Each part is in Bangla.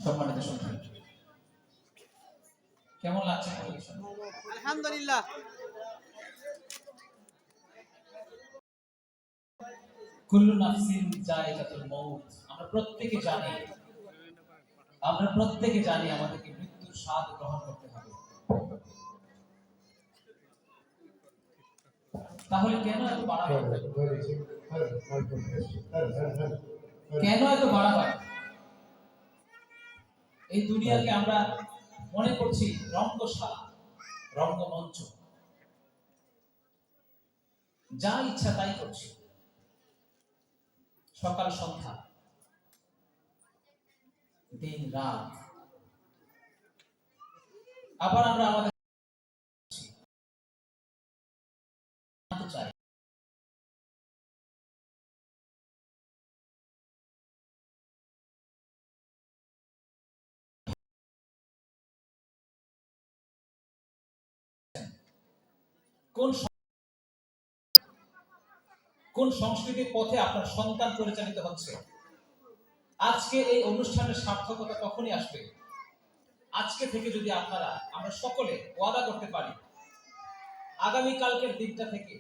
সম্মানিত সন্তান, কেমন লাগছে পরিবেশন? আলহামদুলিল্লাহ। কুল্লু নাফসিন যায়কাতুল মউত। আমরা প্রত্যেকে জানি আমাদেরকে মৃত্যুর স্বাদ গ্রহণ করতে হবে। তাহলে কেন এত বাড়াবাড়ি? কেন এত বাড়াবাড়ি? এই দুনিয়াকে আমরা মনে করছি রঙ্গশালা, রঙ্গমঞ্চ, যা ইচ্ছা তাই করছি, সকাল সন্ধ্যা, দিন রাত। আবার আমরা আমাদের চাই কোন সংস্কৃতির পথে আপনার সন্তান পরিচালিত হচ্ছে? আজকে এই অনুষ্ঠানের সার্থকতা কখনই আসবে? আজকে থেকে যদি আমরা সকলে ওয়াদা করতে পারি, আগামী কালকের দিনটা থেকে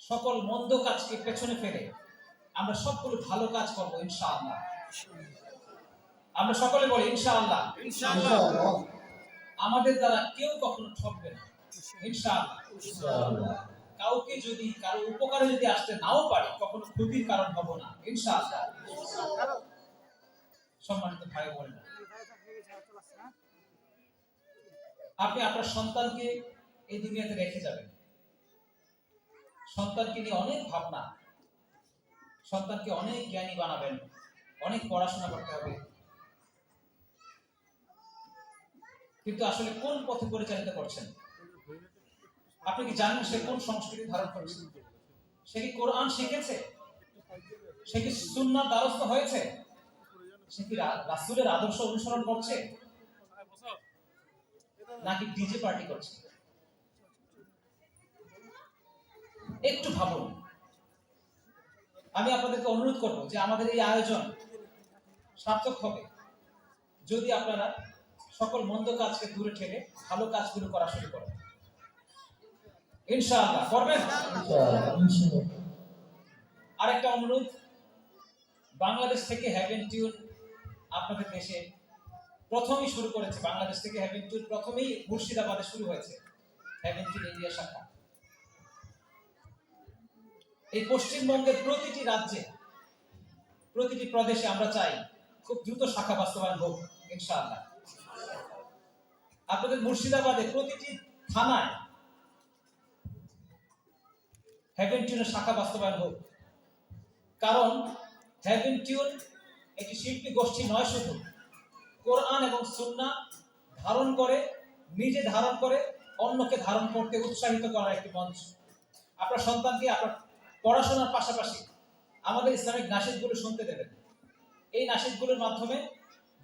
সকল মন্দ কাজকে পেছনে ফেলে আমরা সবগুলো ভালো কাজ করবো ইনশাআল্লাহ। আমরা সকলে বলি ইনশাআল্লাহ। আমাদের দ্বারা কেউ কখনো ঠকবে না ইনশাআল্লাহ। কাউকে যদি কারো উপকারে যদি আসতে নাও পারে, কখনো ক্ষতির কারণ হব না ইনশাআল্লাহ। সম্মানিত ভাই বোনেরা, আপনি আপনার সন্তানকে এই দুনিয়াতে রেখে যাবেন। সন্তানকে নিয়ে অনেক ভাবনা, সন্তানকে অনেক জ্ঞানী বানাবেন, অনেক পড়াশোনা করতে হবে। কিন্তু আসলে কোন পথে পরিচালিত করছেন? আপনি কি জানেন সে কোন সংস্কৃতি ধারণ করছে? সে কি কোরআন শিখেছে? সে কি সুন্নাহর দ্বারস্থ হয়েছে? সে কি রাসূলের আদর্শ অনুসরণ করছে, নাকি ডিজে পার্টি করছে? একটু ভাবুন। আমি আপনাদেরকে অনুরোধ করব যে আমাদের এই আয়োজন সার্থক হবে যদি আপনারা সকল মন্দ কাজকে দূরে ঠেলে ভালো কাজগুলো করা শুরু করেন ইনশাআল্লাহ। করবেন? আরেকটা অনুরোধ, বাংলাদেশ থেকে হ্যাভেন টিউন আপনাদের দেশে প্রথমেই শুরু করেছে। বাংলাদেশ থেকে হ্যাভেন টিউন প্রথমেই মুর্শিদাবাদে শুরু হয়েছে, হ্যাভেন টিউন ইন্ডিয়া শাখা। এই পশ্চিমবঙ্গের প্রতিটি রাজ্যে, প্রতিটি প্রদেশে আমরা চাই খুব দ্রুত শাখা বাস্তবায়ন হোক ইনশাআল্লাহ। আপনাদের মুর্শিদাবাদে প্রতিটি থানায় হ্যাভেন টিউনের শাখা বাস্তবায়ন হোক। কারণ হ্যাভেন টিউন একটি শিল্পী গোষ্ঠী নয়, শুধু কোরআন এবং সুন্নাহ ধারণ করে, নিজে ধারণ করে, অন্যকে ধারণ করতে উৎসাহিত করার একটি মঞ্চ। আপনার সন্তানকে আপনার পড়াশোনার পাশাপাশি আমাদের ইসলামিক নাশিদগুলো শুনতে দেবেন। এই নাশিদগুলোর মাধ্যমে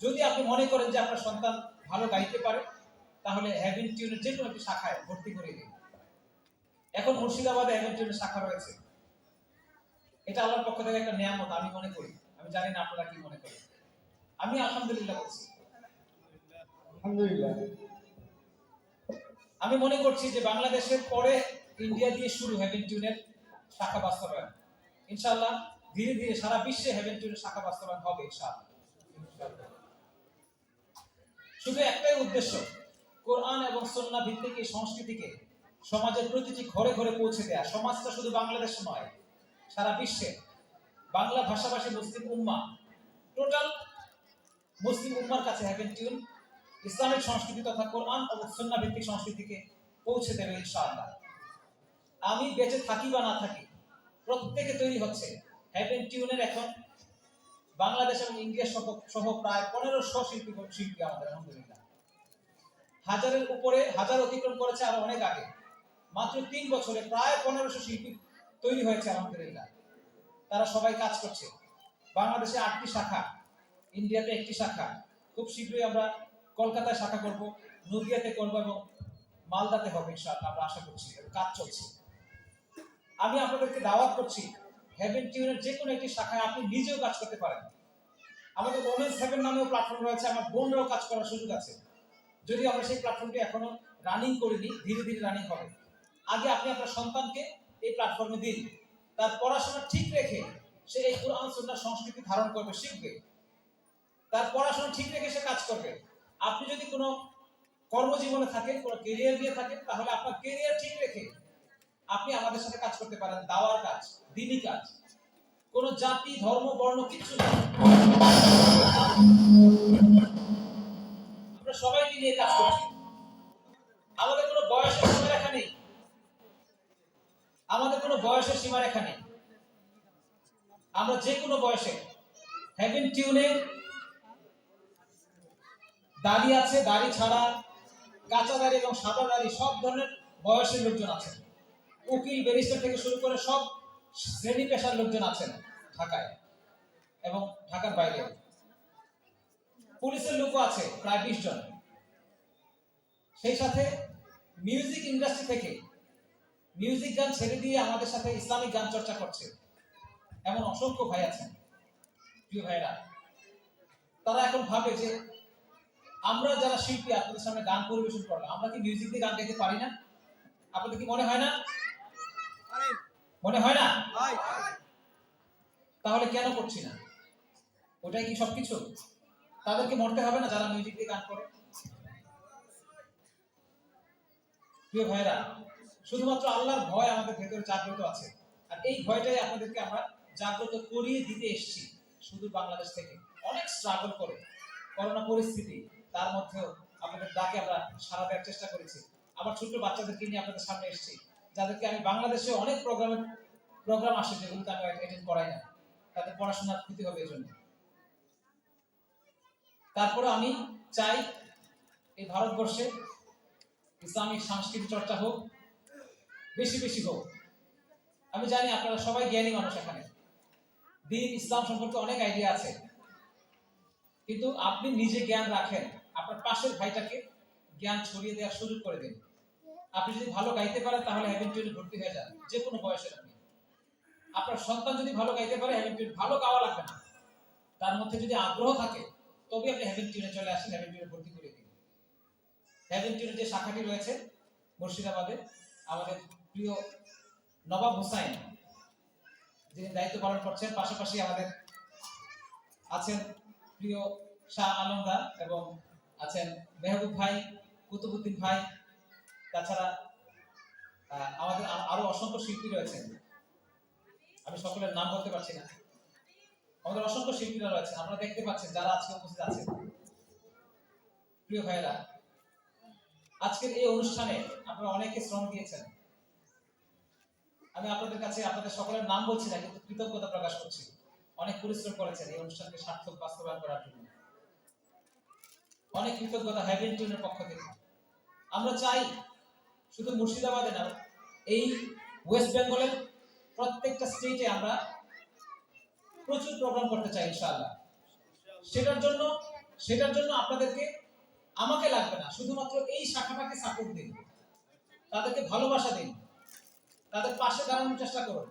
যদি আপনি মনে করেন যে আপনার সন্তান ভালো গাইতে পারে, তাহলে হ্যাভেন টিউনের যে কোনো একটি শাখায় ভর্তি করে দিন। এখন মুর্শিদাবাদে হ্যাভেন টিউনের শাখা রয়েছে। এটা আল্লাহর পক্ষ থেকে একটা নিয়ামত আমি মনে করি। আমি জানি না আপনারা কি মনে করেন। আমি আলহামদুলিল্লাহ বলছি। আলহামদুলিল্লাহ। আমি মনে করছি যে বাংলাদেশের পরে ইন্ডিয়া দিয়ে শুরু হ্যাভেন টিউনের শাখা বাস্তবায়ন। ইনশাআল্লাহ ধীরে ধীরে সারা বিশ্বে হ্যাভেন টিউনের শাখা বাস্তবায়ন হবে ইনশাআল্লাহ। শুধু একটাই উদ্দেশ্য, কোরআন এবং সুন্নাহ ভিত্তিক এই সংস্কৃতিকে সমাজের প্রতিটি ঘরে ঘরে পৌঁছে দেয়া। সমাজটা শুধু বাংলাদেশ নয়, সারা বিশ্বে বাংলা ভাষাভাষী মুসলিম উম্মাহ, টোটাল মুসলিম উম্মার কাছে হ্যাভেন টিউন ইসলামিক সংস্কৃতি তথা কোরআন এবং সুন্নাহ ভিত্তিক সংস্কৃতিকে পৌঁছে দেবে ইনশাআল্লাহ। আমি বেঁচে থাকি বা না থাকি, প্রত্যেকে তৈরি হচ্ছে। হ্যাভেন টিউনের এখন বাংলাদেশ এবং ইন্ডিয়া সহ প্রায় 1500 শিল্পী আমাদের আলহামদুলিল্লাহ। হাজারের উপরে, হাজার অতিক্রম করেছে আরো অনেক আগে। মাত্র 3 বছরে প্রায় 1500 শিল্পী তৈরি হয়েছে আলহামদুলিল্লাহ। তারা সবাই কাজ করছে। বাংলাদেশে 8টি শাখা, ইন্ডিয়াতে 1টি শাখা। খুব শীঘ্রই আমরা কলকাতায় শাখা করব, নদিয়াতে করব এবং মালদাতে হবে ইনশাআল্লাহ। আমরা আশা করছি, কাজ চলছে। আমি আপনাদেরকে দাওয়াত করছি, হ্যাভেন টিউনের যে কোনো একটি শাখায় আপনি নিজেও কাজ করতে পারেন। আমাদের ওমেন্স হেভেন নামেও প্ল্যাটফর্ম রয়েছে, আমার বোনরাও কাজ করার সুযোগ আছে। যদি আমরা সেই প্ল্যাটফর্মটি এখনো রানিং করিনি, ধীরে ধীরে রানিং হবে। আগে আপনি আপনার সন্তানকে এই প্ল্যাটফর্মে দিন, তার পড়াশোনা ঠিক রেখে সে এই কোরআন সুন্নাহ সংস্কৃতি ধারণ করবে, শিখবে, তার পড়াশোনা ঠিক রেখে সে কাজ করবে। আপনি যদি কোনো কর্মজীবনে থাকেন, কোনো কেরিয়ার নিয়ে থাকেন, তাহলে আপনার কেরিয়ার ঠিক রেখে আপনি আমাদের সাথে কাজ করতে পারেন, দাওয়ার কাজ, দ্বীনি কাজ। কোনো জাতি, ধর্ম, বর্ণ কিচ্ছু নেই, আমরা সবাইকে নিয়ে কাজ করছি। আমাদের কোনো বয়সের সীমারেখা নেই, আমাদের কোনো বয়সের সীমারেখা নেই। আমরা যে কোনো বয়সে, হেভেন টিউনে দাড়ি আছে, দাড়ি ছাড়া, কাঁচা দাড়ি এবং সাদা দাড়ি, সব ধরনের বয়সের লোকজন আছেন। উকিল, ব্যারিস্টার থেকে শুরু করে সব শ্রেণী পেশার লোকজন আছেন ঢাকায় এবং ঢাকার বাইরে। পুলিশের লোকও আছে প্রায় 20 জন। সেই সাথে মিউজিক ইন্ডাস্ট্রি থেকে মিউজিক গান ছেড়ে দিয়ে আমাদের সাথে ইসলামিক গান চর্চা করছে এমন অসংখ্য ভাই আছেন। প্রিয় ভাইরা, তারা এখন ভাবে যে আমরা যারা শিল্পী আপনাদের সামনে গান পরিবেশন করলাম, আমরা কি মিউজিক দিয়ে গান গাইতে পারি না? আপনাদের কি মনে হয় না? মনে হয় না? তাহলে কেন করছি না? ওটাই কি সবকিছু? তাদেরকে মরতে হবে না যারা মিউজিক দিয়ে গান করে? প্রিয় ভাইরা, শুধুমাত্র আল্লাহর ভয় আমাদের ভেতরে জাগ্রত আছে, আর এই ভয়টাই আপনাদেরকে আমরা জাগ্রত করিয়ে দিতে এসেছি। শুধু বাংলাদেশ থেকে অনেক স্ট্রাগল করে, করোনা পরিস্থিতি, তার মধ্যেও আপনাদের ডাকে আমরা সাড়া দেওয়ার চেষ্টা করেছি। আমার ছোট্ট বাচ্চাদেরকে নিয়ে আপনাদের সামনে এসেছি, যাদেরকে আমি বাংলাদেশে অনেক প্রোগ্রাম আসে যেগুলোতে আমি অ্যাটেন্ড করাই না, তাদের পড়াশোনার ক্ষতি হবে এই জন্য। তারপরে আমি চাই এই ভারতবর্ষে ইসলামিক সাংস্কৃতিক চর্চা হোক, বেশি বেশি হোক। আমি জানি আপনারা সবাই জ্ঞানী মানুষ, এখানে দ্বীন ইসলাম সম্পর্কে অনেক আইডিয়া আছে, কিন্তু আপনি নিজে জ্ঞান রাখেন, আপনার পাশের ভাইটাকে জ্ঞান ছড়িয়ে দেওয়ার সুযোগ করে দিন। আপনি যদি ভালো গাইতে পারেন তাহলে হেভেন টিউনে ভর্তি হয়ে যান, যে কোনো বয়সের। আপনি আপনার সন্তান যদি ভালো গাইতে পারে, হেভেন টিউন, ভালো গাওয়া লাগবে না, তার মধ্যে যদি আগ্রহ থাকে তবে আপনি হেভেন টিউনে চলে আসেন, হেভেন টিউনে ভর্তি করে দিন। হেভেন টিউনের যে শাখাটি রয়েছে মুর্শিদাবাদে, আমাদের প্রিয় নবাব হুসাইন যিনি দায়িত্ব পালন করছেন, পাশাপাশি আমাদের আছেন প্রিয় শাহ আলমদার এবং আছেন মেহবুব ভাই, কুতুবুদ্দিন ভাই, তাছাড়া আমাদের আরো অসংখ্য শিল্পী রয়েছেন, আমি সকলের নাম বলতে পারছি না। আমাদের অসংখ্য শিল্পীরা রয়েছেন, আপনারা দেখতে পাচ্ছেন যারা আজকে উপস্থিত আছেন। প্রিয় ভাইরা, আজকের এই অনুষ্ঠানে আপনারা অনেকে শ্রম দিয়েছেন। আমি আপনাদের কাছে আপনাদের সকলের নাম বলছি না, কিন্তু কৃতজ্ঞতা প্রকাশ করছি। অনেক পরিশ্রম করেছেন এই অনুষ্ঠানকে সার্থক বাস্তবায়ন করার জন্য। অনেক কৃতজ্ঞতা হেভেন টিউনের পক্ষ থেকে। আমরা চাই শুধু মুর্শিদাবাদে না, এই ওয়েস্ট বেঙ্গলের প্রত্যেকটা স্টেটে আমরা প্রচুর প্রোগ্রাম করতে চাই ইনশাআল্লাহ। সেটার জন্য আপনাদেরকে, আমাকে লাগবে না, শুধুমাত্র এই শাখাটাকে সাপোর্ট দিন, তাদেরকে ভালোবাসা দিন, তাদের পাশে দাঁড়ানোর চেষ্টা করুন।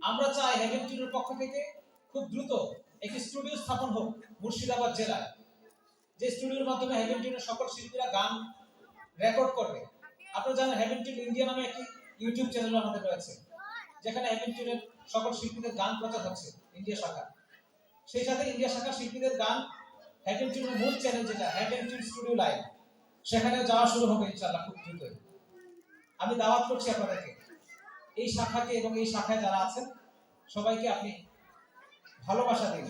আমরা চাই হেভেন টিউনের পক্ষ থেকে খুব দ্রুত একটি স্টুডিও স্থাপন হোক মুর্শিদাবাদ জেলায়, যে স্টুডিওর মাধ্যমে হেভেন টিউনের সকল শিল্পীরা গান রেকর্ড করবে। আপনারা জানেন হেভেন টিউন ইন্ডিয়া নামে একটি ইউটিউব চ্যানেল আমাদের রয়েছে, যেখানে হেভেন টিউনের সকল শিল্পীদের গান প্রচার হচ্ছে ইন্ডিয়া শাখা। সেই সাথে ইন্ডিয়া শাখার শিল্পীদের গান হেভেন টিউনের মূল চ্যানেল যেটা হেভেন টিউন স্টুডিও লাইভ, সেখানে যাওয়া শুরু হবে ইনশাআল্লাহ খুব দ্রুতই। আমি দাওয়াত করছি আপনাদেরকে, এই শাখাকে এবং এই শাখায় যারা আছেন সবাইকে আপনি ভালোবাসা দিন,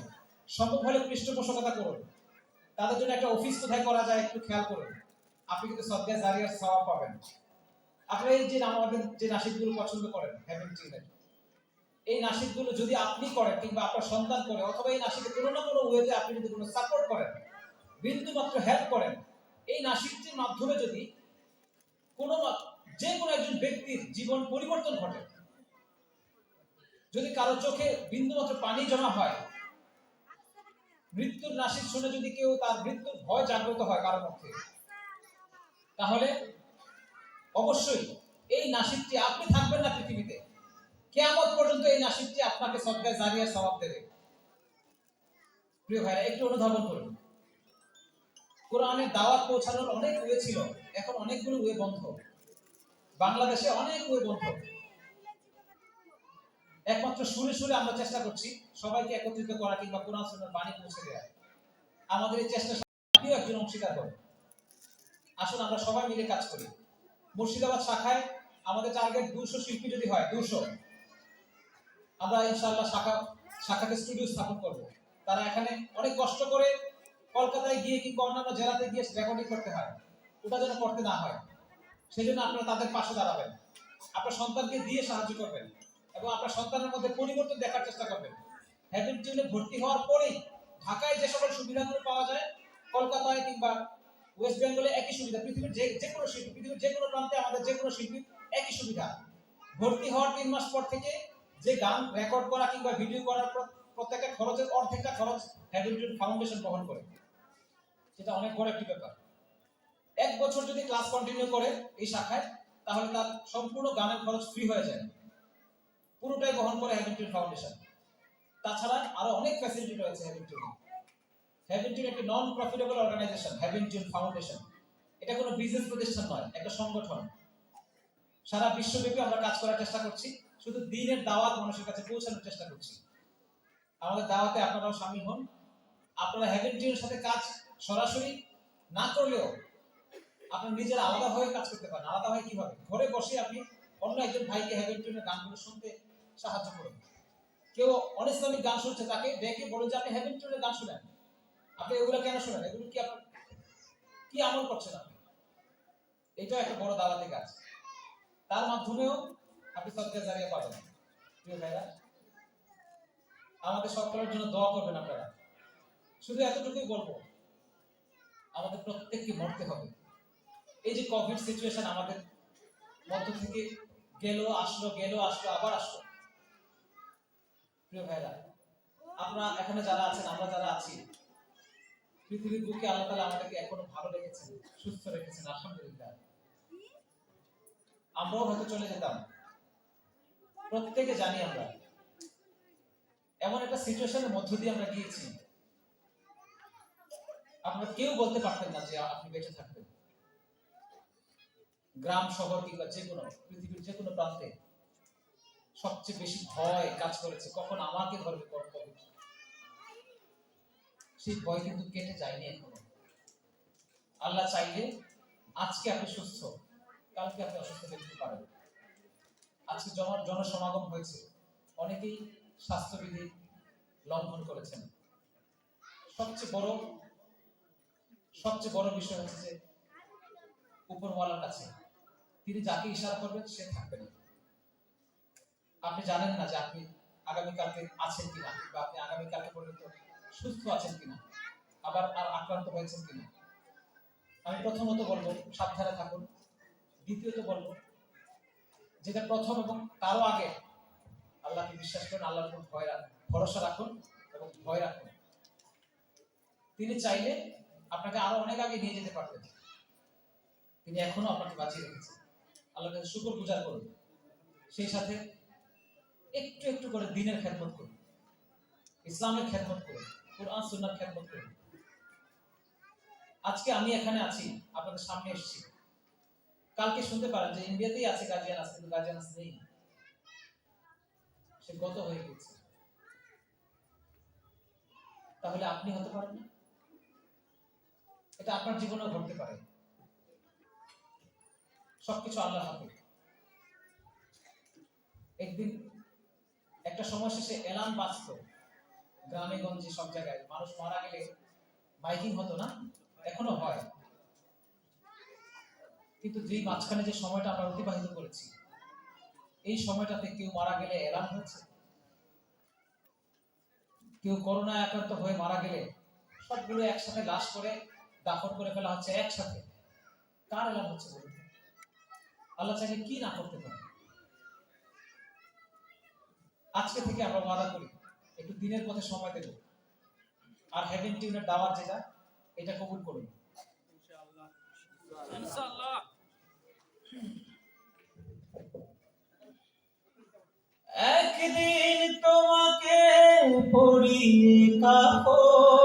সম্ভব হলে পৃষ্ঠপোষকতা করুন, তাদের জন্য একটা অফিস কোথায় করা যায় একটু খেয়াল করুন, আপনি কিন্তু সদকা জারিয়ার সওয়াব পাবেন। আপনারা এই যে আমাদের যে নাশিদগুলো পছন্দ করেন হেভেন টিউনের, এই নাশিদগুলো যদি আপনি করেন কিংবা আপনার সন্তান করে, অথবা এই নাশিদে কোনো না কোনো ওয়েতে আপনি যদি কোনো সাপোর্ট করেন, বিন্দু মাত্র হেল্প করেন, এই নাশিদটির মাধ্যমে যদি যে কোনো একজন ব্যক্তির জীবন পরিবর্তন ঘটে, যদি কারো চোখে বিন্দু মাত্র পানি জমা হয়, মৃত্যুর নাশিদ শুনে যদি কেউ তার মৃত্যুর ভয় জাগ্রত হয় কারো মধ্যে, তাহলে অবশ্যই এই নাশিদটি, আপনি থাকবেন না পৃথিবীতে, কিয়ামত পর্যন্ত এই নাশিদটি আপনাকে সদকা জারিয়ার সওয়াব দেবে। প্রিয় ভাইরা, একটু অনুধাবন করুন। কোরআনের দাওয়াত পৌঁছানোর অনেক ওয়ে ছিল, এখন অনেকগুলো ওয়ে বন্ধ। বাংলাদেশে অনেক ওয়ে বন্ধ। একমাত্র সুরে সুরে আমরা চেষ্টা করছি সবাইকে একত্রিত করা কিংবা কোরআন সুন্নাহর বাণী পৌঁছে দেওয়া। আমাদের এই চেষ্টা আপনিও একজন অংশীদার হন। আসুন আমরা সবাই মিলে কাজ করি। মুর্শিদাবাদ শাখায় আমাদের টার্গেট 200 শিল্পী যদি হয়, 200, আমরা ইনশাআল্লাহ শাখাকে স্টুডিও স্থাপন করব। তারা এখানে অনেক কষ্ট করে কলকাতায় গিয়ে কিংবা অন্যান্য জেলাতে গিয়ে রেকর্ডিং করতে হয়, ওটা যেন করতে না হয়। সেই জন্য আপনারা তাদের পাশে দাঁড়াবেন, আপনার সন্তানকে দিয়ে সাহায্য করবেন এবং আপনার সন্তানের মধ্যে পরিবর্তন দেখার চেষ্টা করবেন। হেভেন টিউনে ভর্তি হওয়ার পরেই ঢাকায় যে সকল সুবিধাগুলো পাওয়া যায়, কলকাতায় কিংবা ওয়েস্ট বেঙ্গলে একই সুবিধা। পৃথিবীর যে কোনো শিল্পী, পৃথিবীর যে কোনো প্রান্তে আমাদের যে কোনো শিল্পী একই সুবিধা। ভর্তি হওয়ার 3 মাস পর থেকে যে গান রেকর্ড করা কিংবা ভিডিও করার প্রত্যেকটা খরচের অর্ধেকটা খরচ হেভেন টিউন ফাউন্ডেশন বহন করে। সেটা অনেক বড় একটি ব্যাপার। 1 বছর যদি ক্লাস কন্টিনিউ করে এই শাখায়, তাহলে তার সম্পূর্ণ গানের খরচ ফ্রি হয়ে যায়, পুরোটাই বহন করে হেভেন টিউন ফাউন্ডেশন। তাছাড়া আরো অনেক ফ্যাসিলিটি রয়েছে হেভেন টিউনে। হেভেন টিউন একটি non profitable organization, heaven tune foundation. এটা কোনো বিজনেস প্রতিষ্ঠান নয়, একটা সংগঠন। সারা বিশ্বব্যাপী আমরা কাজ করার চেষ্টা করছি, শুধু দ্বীনের দাওয়াত মানুষের কাছে পৌঁছানোর চেষ্টা করছি। আমাদের দাওয়াতে আপনারাও শামিল হন। আপনারা হেভেন টিউনের সাথে কাজ সরাসরি না করলেও আপনারা নিজেরা আলাদা হয়ে কাজ করতে পারেন। আলাদা হয়ে কিভাবে? ঘরে বসে আপনি অন্য একজন ভাইকে হেভেন টিউনের গানগুলো শুনতে সাহায্য করুন। কেউ অনিসলামিক গান শুনছে, তাকে ডেকে বলুন যে আপনি হেভেন টিউনের গান শুনেন, আপনি এগুলো কেন শুনেন, এগুলো কি আপনি কি আমল করছেন আপনি? এটাও একটা বড় দাওয়াতি কাজ। তার মাধ্যমেও আপনি সদকা জারিয়া পাবেন। প্রিয় ভাইরা, আমাদের সকলের জন্য দোয়া করবেন আপনারা। শুধু এতটুকুই বলবো, আমাদের প্রত্যেককে মরতে হবে। এই যে কোভিড সিচুয়েশন আমাদের মধ্য থেকে গেল আসলো আবার আসলো। প্রিয় ভাইরা, আপনারা এখানে যারা আছেন, আমরা যারা আছি, পৃথিবীর বুকে আল্লাহ তাআলা আমাদেরকে এখনো ভালো রেখেছেন, সুস্থ রেখেছেন, আলহামদুলিল্লাহ। আমরাও হয়তো চলে যেতাম, প্রত্যেকে জানি আমরা এমন একটা সিচুয়েশনের মধ্য দিয়ে আমরা গিয়েছি, আপনারা কেউ বলতে পারতেন না যে আপনি বেঁচে থাকবেন। গ্রাম শহর কিংবা যে কোনো পৃথিবীর যে কোনো প্রান্তে সবচেয়ে বেশি ভয় কাজ করেছে, কখন আমাকে ধরবে কোভিড। সেই ভয় কিন্তু কেটে যায়নি এখনো। আল্লাহ চাইলে আজকে আপনি সুস্থ, কালকে আপনি অসুস্থ হয়ে যেতে পারেন। আজকে জনসমাগম হয়েছে, অনেকেই স্বাস্থ্যবিধি লঙ্ঘন করেছেন। সবচেয়ে বড় বিষয় হচ্ছে যে উপরওয়ালার কাছে তিনি যাকে ইশারা করবেন সে থাকবে না। আপনি জানেন না যে আপনি আগামীকালকে আছেন কিনা, বা আপনি আগামীকালকে পর্যন্ত সুস্থ আছেন কিনা, আবার আর আক্রান্ত হয়েছেন কিনা। আমি প্রথমত বলবো সাবধানে থাকুন। দ্বিতীয়ত বলবো, যেটা প্রথম এবং তারও আগে, আল্লাহকে বিশ্বাস করুন, আল্লাহর উপর ভরসা রাখুন এবং ভয় রাখুন। তিনি চাইলে আপনাকে আরো অনেক আগে নিয়ে যেতে পারতেন, তিনি এখনো আপনাকে বাঁচিয়ে রেখেছেন। আল্লাহর কাছে শুকরগুজার করুন। সেই সাথে একটু একটু করে দ্বীনের খেদমত করুন, ইসলামের খেদমত করুন, কুরআন সুন্নাহর খেদমত করুন। আজকে আমি এখানে আছি, আপনাদের সামনে এসেছি, কালকে শুনতে পারেন যে ইন্ডিয়াতেই আছে গার্জিয়ান আছে, কিন্তু গার্জিয়ান আছে নেই, সে গত হয়ে গেছে। তাহলে আপনি হতে পারেন না? এটা আপনার জীবনেও ঘটতে পারে। সবকিছু আল্লাহর হাতে। একদিন একটা সময় শেষে এলান বাজতো, গ্রামে গঞ্জে সব জায়গায় মানুষ মারা গেলে মাইকিং হতো না, এখনো হয়। কিন্তু যেই মাঝখানে যে সময়টা আমরা অতিবাহিত করেছি, এই সময়টাতে কেউ মারা গেলে এলান হয়েছে, কেউ করোনায় আক্রান্ত হয়ে মারা গেলে সবগুলো একসাথে লাশ করে দাফন করে ফেলা হচ্ছে একসাথে। কার এলান হচ্ছে বলুন? আল্লাহ চাইলে কি না করতে পারে। আজকে থেকে আমরা ওয়াদা করি একটু দিনের পথে সময় দেব, আর হেভেন টিউনের দাওয়াত যেটা, এটা কবুল করুন ইনশাআল্লাহ। ইনশাআল্লাহ। একদিন তোমাকে জড়িয়ে কাপড়